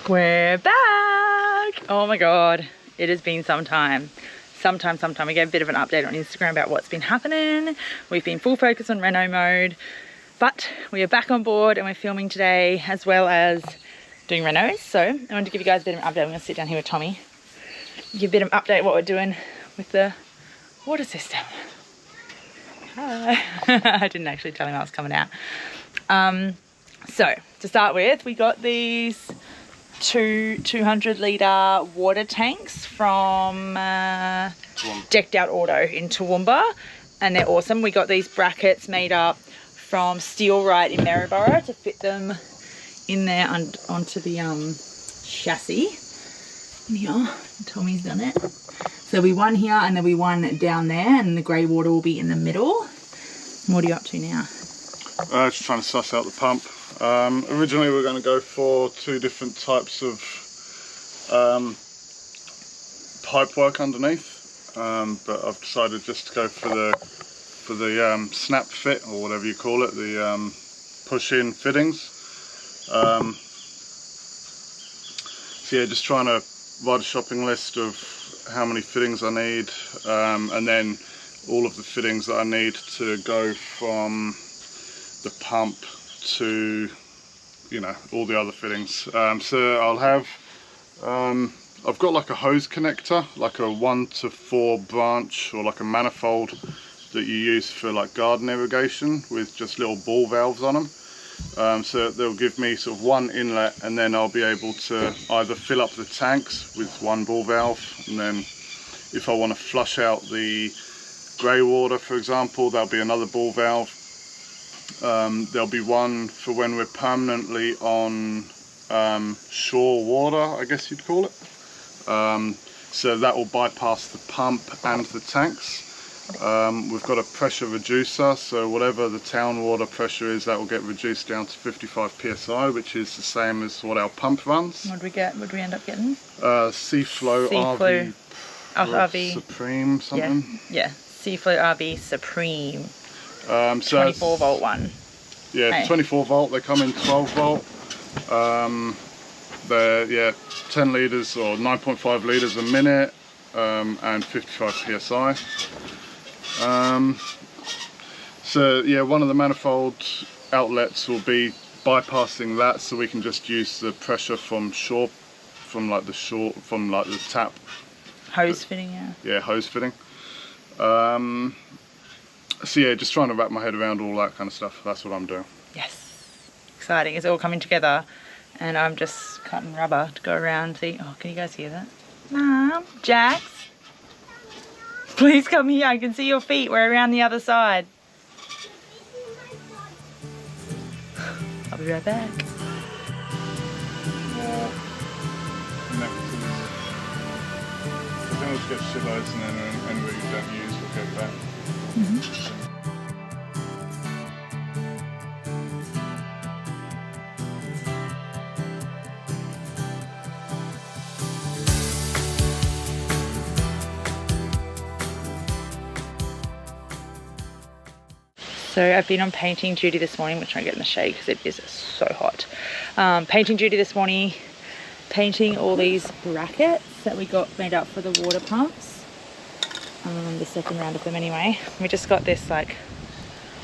We're back! Oh my god, it has been some time. We gave a bit of an update on Instagram about what's been happening. We've been full focus on reno mode, but we are back on board and we're filming today as well as doing renos. So I wanted to give you guys a bit of an update. I'm going to sit down here with Tommy, give a bit of an update what we're doing with the water system. Hi. I didn't actually tell him I was coming out. So to start with, we got these 200 litre water tanks from Decked Out Auto in Toowoomba, and they're awesome. We got these brackets made up from Steel Right in Maryborough to fit them in there onto the chassis. And here, Tommy's done it. So there'll be one here and there'll be one down there, and the grey water will be in the middle. What are you up to now? Just trying to suss out the pump. Originally we were going to go for two different types of pipe work underneath, but I've decided just to go for the snap fit, or whatever you call it, the push-in fittings. So yeah, just trying to write a shopping list of how many fittings I need, and then all of the fittings that I need to go from the pump to, you know, all the other fittings. So I'll have, I've got like a hose connector, like a 1 to 4 branch, or like a manifold that you use for like garden irrigation with just little ball valves on them. So they'll give me sort of one inlet, and then I'll be able to either fill up the tanks with one ball valve, and then if I want to flush out the grey water, for example, there'll be another ball valve. There'll be one for when we're permanently on shore water, I guess you'd call it. So that will bypass the pump and the tanks. We've got a pressure reducer, so whatever the town water pressure is, that will get reduced down to 55 psi, which is the same as what our pump runs. What did we get? What did we end up getting? Seaflow RV Supreme something. Yeah, Seaflow RV Supreme. So 24 volt one. Yeah, hey. 24 volt. They come in 12 volt. They're 10 litres or 9.5 litres a minute, and 55 psi. So yeah, one of the manifold outlets will be bypassing that, so we can just use the pressure from shore, from the tap Hose fitting, yeah. Yeah, hose fitting. So yeah, just trying to wrap my head around all that kind of stuff. That's what I'm doing. Yes, exciting. It's all coming together, and I'm just cutting rubber to go around the... Oh, can you guys hear that? Mom, Jax, please come here. I can see your feet. We're around the other side. I'll be right back. Then we'll just get shitloads, and then anywhere you don't use, we'll go back. So I've been on painting duty this morning. We're trying to get in the shade because it is so hot. Painting duty this morning, painting all these brackets that we got made up for the water pumps. The second round of them anyway. We just got this like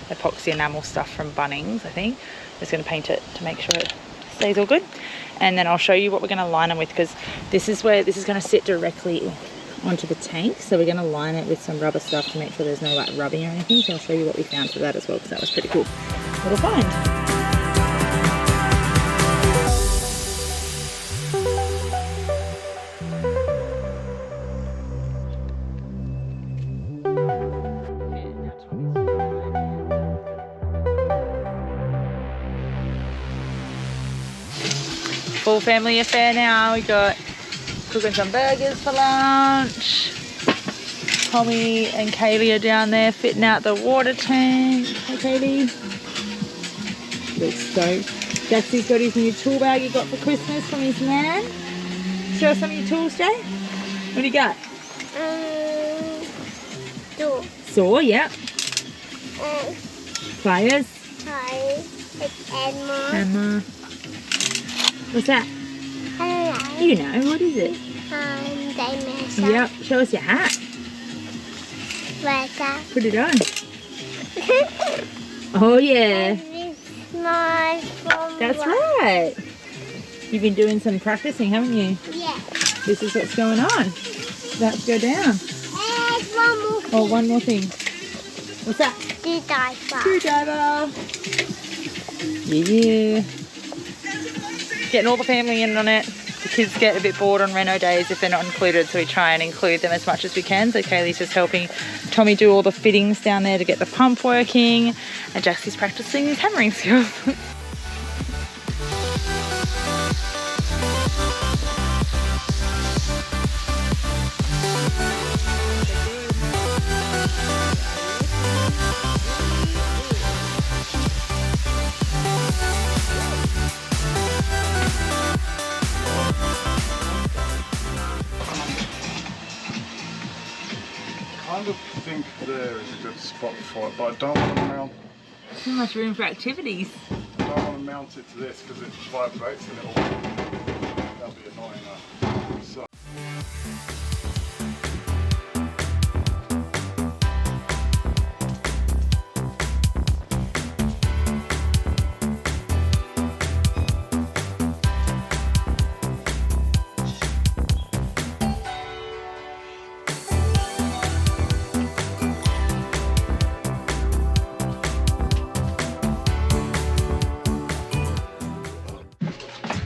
epoxy enamel stuff from Bunnings, I think. I'm just going to paint it to make sure it stays all good. And then I'll show you what we're going to line them with, because this is where this is going to sit directly onto the tank. So we're going to line it with some rubber stuff to make sure there's no like rubbing or anything. So I'll show you what we found for that as well, because that was pretty cool little find. Full family affair now. We got cooking some burgers for lunch. Tommy and Kaylee are down there fitting out the water tank. Hey Kaylee. Looks stoked. Jaxie's got his new tool bag he got for Christmas from his nan. Show us some of your tools, Jay. What do you got? Saw. Saw, yep. Pliers. Pliers. It's Emma. Emma. What's that? You know, what is it? Dinosaur. Yep, show us your hat. Where's that? Put it on. Oh yeah. That's right. You've been doing some practicing, haven't you? Yeah. This is what's going on. About to go down. There's one more thing. Oh, one more thing. What's that? Screwdriver. Screwdriver. Yeah. Getting all the family in on it. The kids get a bit bored on reno days if they're not included, so we try and include them as much as we can. So Kaylee's just helping Tommy do all the fittings down there to get the pump working, and Jaxie's practicing his hammering skills. I kind of think there is a good spot for it, but I don't want to mount. Too much room for activities. I don't want to mount it to this because it vibrates and that'll be annoying. So.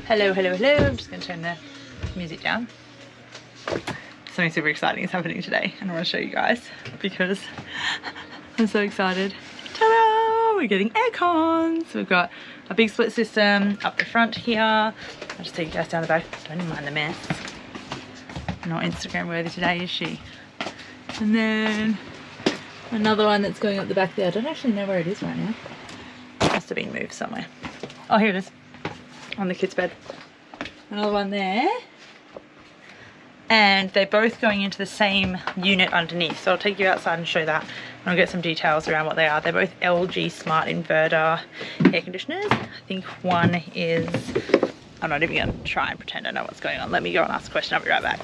Hello, hello, hello. I'm just going to turn the music down. Something super exciting is happening today, and I want to show you guys because I'm so excited. Ta-da! We're getting aircon. So we've got a big split system up the front here. I'll just take you guys down the back. Don't even mind the mess. Not Instagram worthy today, is she? And then another one that's going up the back there. I don't actually know where it is right now. It must have been moved somewhere. Oh, here it is. On the kids' bed. Another one there. And they're both going into the same unit underneath. So I'll take you outside and show that. And I'll get some details around what they are. They're both LG smart inverter air conditioners. I think one is... I'm not even going to try and pretend I know what's going on. Let me go and ask a question. I'll be right back.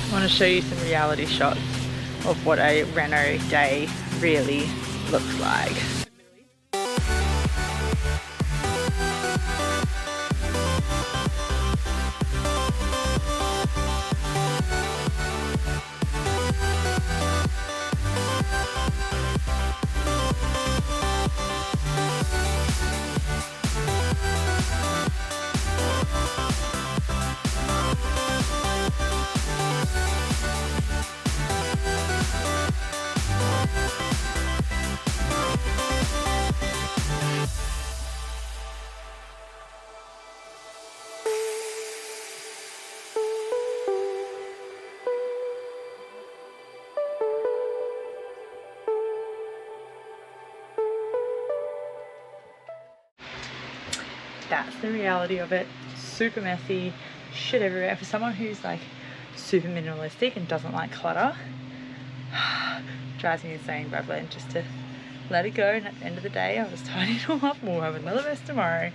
I want to show you some reality shots of what a reno day really looks like. That's the reality of it. Super messy, shit everywhere. For someone who's like super minimalistic and doesn't like clutter, drives me insane, but I've learned just to let it go, and at the end of the day I was tidying it all up. We'll have another mess tomorrow,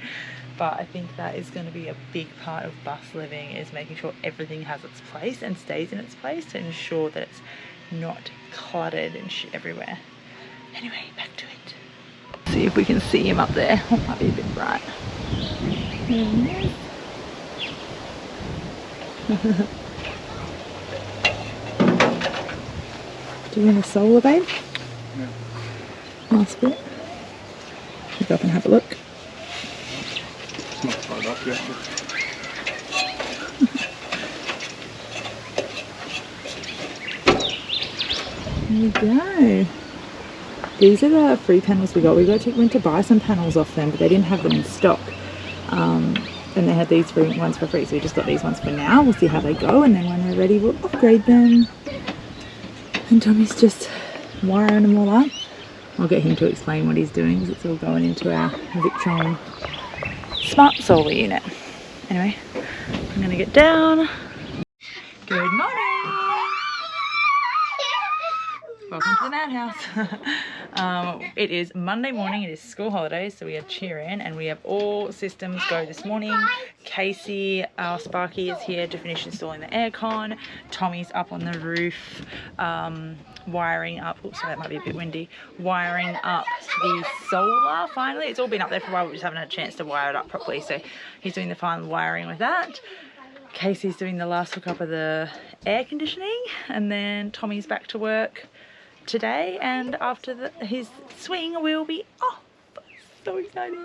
but I think that is going to be a big part of bus living, is making sure everything has its place and stays in its place to ensure that it's not cluttered and shit everywhere. Anyway, back to it. See if we can see him up there. Oh, might be a bit bright. Doing the solar, babe? Yeah. Last bit. You go up and have a look. It's not tied up yet. There we go. These are the free panels we got. We went to buy some panels off them, but they didn't have them in stock. And they had these free ones for free, so we just got these ones for now. We'll see how they go, and then when we're ready we'll upgrade them. And Tommy's just wiring them all up. I'll get him to explain what he's doing because it's all going into our Victron smart solar unit. Anyway, I'm going to get down. Good morning! Welcome to the madhouse. It is Monday morning, it is school holidays, so we have cheer in and we have all systems go this morning. Casey, our Sparky, is here to finish installing the aircon. Tommy's up on the roof wiring up, oops, sorry, that might be a bit windy, wiring up the solar finally. It's all been up there for a while, we just haven't had a chance to wire it up properly, so he's doing the final wiring with that. Casey's doing the last hookup of the air conditioning, and then Tommy's back to work today, and after his swing we'll be off. So exciting.